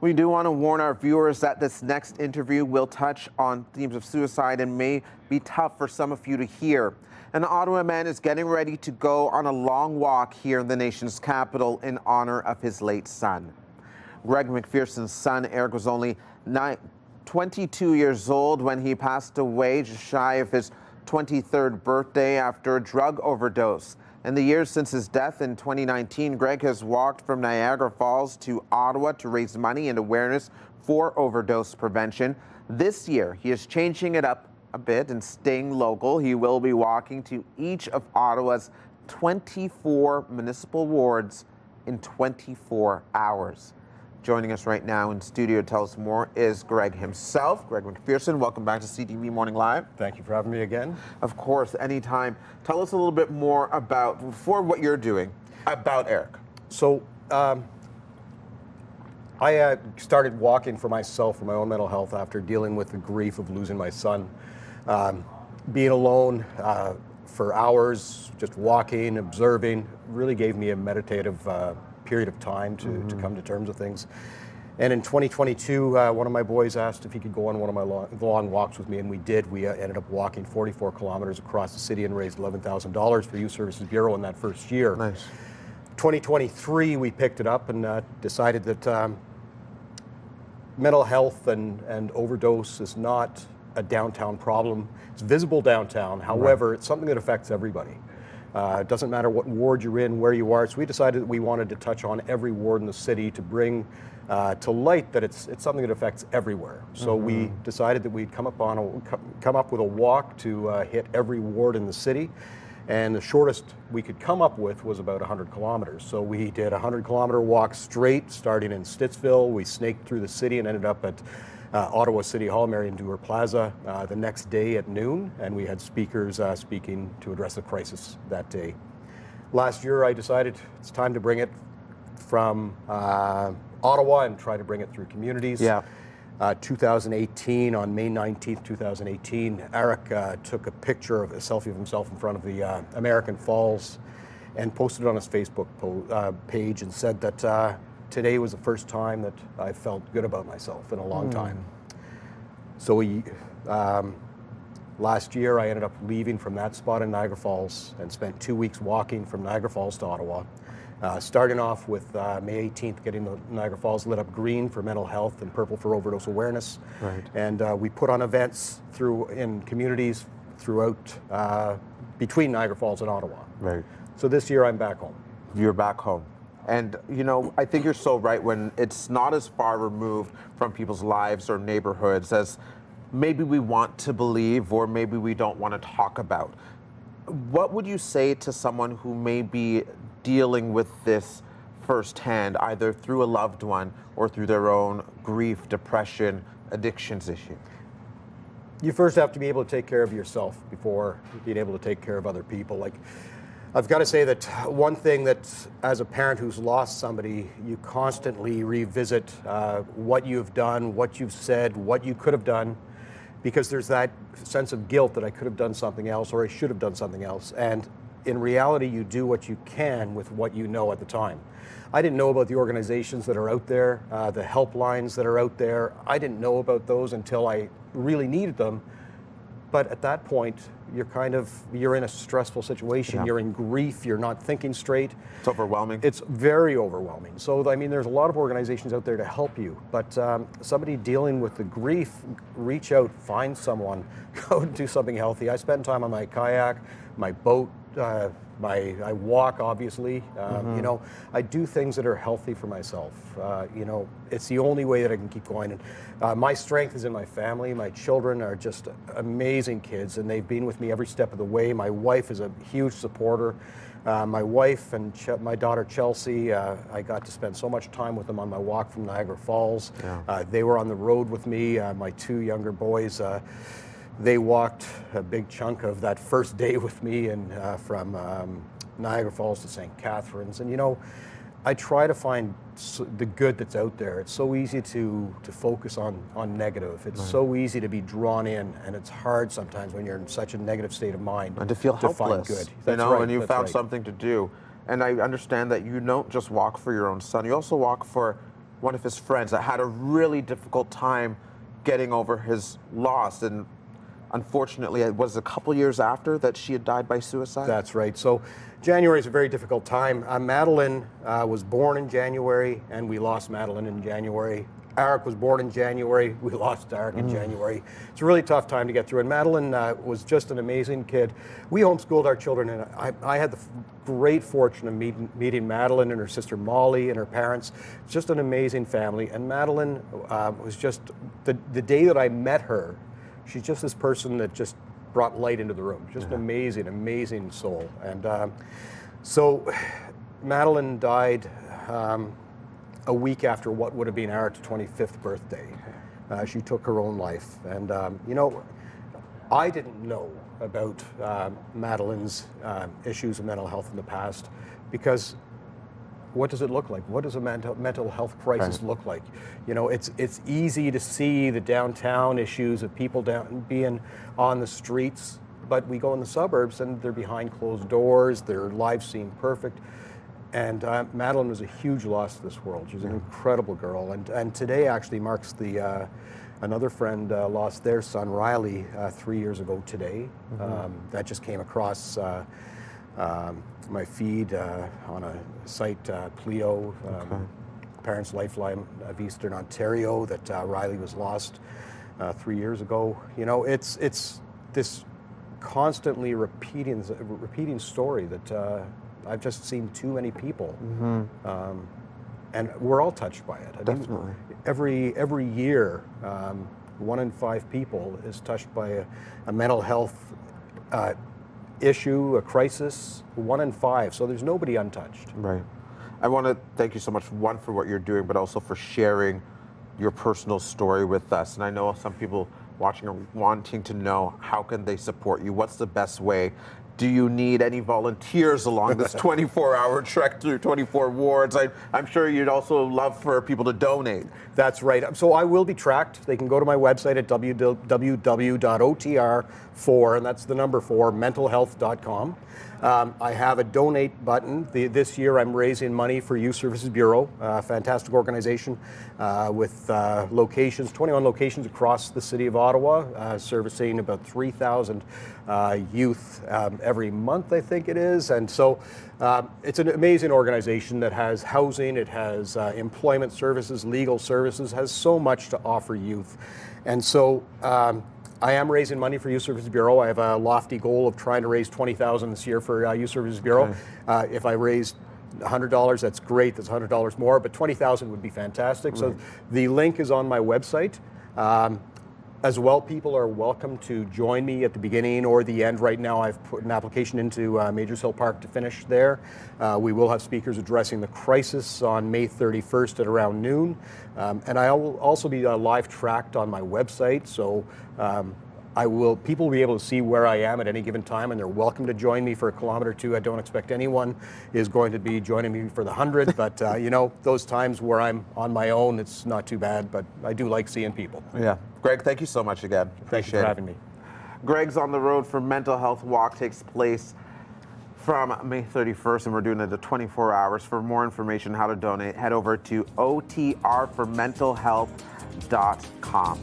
We do want to warn our viewers that this next interview will touch on themes of suicide and may be tough for some of you to hear. An Ottawa man is getting ready to go on a long walk here in the nation's capital in honor of his late son. Greg McPherson's son, Eric, was only 22 years old when he passed away just shy of his 23rd birthday after a drug overdose. In the years since his death in 2019, Greg has walked from Niagara Falls to Ottawa to raise money and awareness for overdose prevention. This year, he is changing it up a bit and staying local. He will be walking to each of Ottawa's 24 municipal wards in 24 hours. Joining us right now in studio to tell us more is Greg himself. Greg McPherson, welcome back to CTV Morning Live. Thank you for having me again. Of course, anytime. Tell us a little bit more about, before what you're doing, about Eric. So, I started walking for myself, for my own mental health, after dealing with the grief of losing my son. Being alone for hours, just walking, observing, really gave me a meditative period of time to come to terms with things. And in 2022, one of my boys asked if he could go on one of my long walks with me, and we did. We ended up walking 44 kilometers across the city and raised $11,000 for Youth Services Bureau in that first year. Nice. 2023, we picked it up and decided that mental health and overdose is not a downtown problem. It's visible downtown. However, It's something that affects everybody. It doesn't matter what ward you're in, where you are. So we decided that we wanted to touch on every ward in the city to bring to light that it's something that affects everywhere. So we decided that we'd come up with a walk to hit every ward in the city. And the shortest we could come up with was about 100 kilometers. So we did a 100-kilometer walk straight, starting in Stittsville. We snaked through the city and ended up at Ottawa City Hall, Marion Dewar Plaza, the next day at noon, and we had speakers speaking to address the crisis that day. Last year, I decided it's time to bring it from Ottawa and try to bring it through communities. Yeah. 2018, on May 19th, 2018, Eric took a picture of a selfie of himself in front of the American Falls and posted it on his Facebook page and said that today was the first time that I felt good about myself in a long time. So last year I ended up leaving from that spot in Niagara Falls and spent 2 weeks walking from Niagara Falls to Ottawa. Starting off with May 18th, getting the Niagara Falls lit up green for mental health and purple for overdose awareness. Right. And we put on events in communities throughout, between Niagara Falls and Ottawa. Right. So this year I'm back home. You're back home. And, you know, I think you're so right when it's not as far removed from people's lives or neighborhoods as maybe we want to believe or maybe we don't want to talk about. What would you say to someone who may be dealing with this firsthand, either through a loved one or through their own grief, depression, addictions issue? You first have to be able to take care of yourself before being able to take care of other people. Like, I've got to say that one thing that, as a parent who's lost somebody, you constantly revisit what you've done, what you've said, what you could have done, because there's that sense of guilt that I could have done something else or I should have done something else. And in reality, you do what you can with what you know at the time. I didn't know about the organizations that are out there, the helplines that are out there. I didn't know about those until I really needed them. But at that point, you're in a stressful situation. Yeah. You're in grief. You're not thinking straight. It's overwhelming. It's very overwhelming. So, I mean, there's a lot of organizations out there to help you. But somebody dealing with the grief, reach out, find someone, go and do something healthy. I spend time on my kayak, my boat. I walk, obviously. You know, I do things that are healthy for myself. You know, it's the only way that I can keep going. And my strength is in my family. My children are just amazing kids, and they've been with me every step of the way. My wife is a huge supporter. My wife and my daughter Chelsea, I got to spend so much time with them on my walk from Niagara Falls. Yeah. They were on the road with me. My two younger boys, they walked a big chunk of that first day with me, and from Niagara Falls to St. Catharines. And you know, I try to find the good that's out there. It's so easy to focus on negative. It's so easy to be drawn in, and it's hard sometimes when you're in such a negative state of mind. And to feel helpless. Find good. You know, and you found something to do. And I understand that you don't just walk for your own son. You also walk for one of his friends that had a really difficult time getting over his loss. And unfortunately, it was a couple years after that she had died by suicide. That's right. So January is a very difficult time. Madeline was born in January, and we lost Madeline in January. Eric was born in January. We lost Eric in January. It's a really tough time to get through. And Madeline was just an amazing kid. We homeschooled our children, and I had the great fortune of meeting Madeline and her sister Molly and her parents. It's just an amazing family. And Madeline was just, the day that I met her, she's just this person that just brought light into the room. Just an amazing, amazing soul. And so Madeline died a week after what would have been Eric's 25th birthday. She took her own life. And, you know, I didn't know about Madeline's issues of mental health in the past, because what does it look like? What does a mental health crisis look like? You know, it's easy to see the downtown issues of people being on the streets, but we go in the suburbs and they're behind closed doors, their lives seem perfect. And Madeline was a huge loss to this world. She's an incredible girl. And today actually marks the, another friend lost their son, Riley, 3 years ago today. That just came across my feed on a site, Pleo, Parents Lifeline of Eastern Ontario, that Riley was lost 3 years ago. You know, it's this constantly repeating story that I've just seen too many people, and we're all touched by it. Definitely. Every year, 1 in 5 people is touched by a mental health issue, a crisis. 1 in 5. So there's nobody untouched. Right. I want to thank you so much, one, for what you're doing, but also for sharing your personal story with us. And I know some people watching are wanting to know, how can they support you? What's the best way? Do you need any volunteers along this 24-hour trek through 24 wards? I'm sure you'd also love for people to donate. That's right. So I will be tracked. They can go to my website at www.otr4, and that's the number 4, mentalhealth.com. I have a donate button. This year I'm raising money for Youth Services Bureau, a fantastic organization with locations, 21 locations across the city of Ottawa, servicing about 3,000 youth every month, I think it is. And so it's an amazing organization that has housing, it has employment services, legal services, has so much to offer youth. And so I am raising money for Youth Services Bureau. I have a lofty goal of trying to raise $20,000 this year for Youth Services Bureau. If I raise $100, that's great. That's $100 more, but $20,000 would be fantastic. So the link is on my website. As well, people are welcome to join me at the beginning or the end. Right now, I've put an application into Majors Hill Park to finish there. We will have speakers addressing the crisis on May 31st at around noon. And I will also be live tracked on my website. So people will be able to see where I am at any given time, and they're welcome to join me for a kilometer or two. I don't expect anyone is going to be joining me for the 100, but you know, those times where I'm on my own, it's not too bad, but I do like seeing people. Yeah. Greg, thank you so much again. Thank you for having me. Greg's on the road for Mental Health Walk takes place from May 31st, and we're doing it at 24 hours. For more information how to donate, head over to otrformentalhealth.com.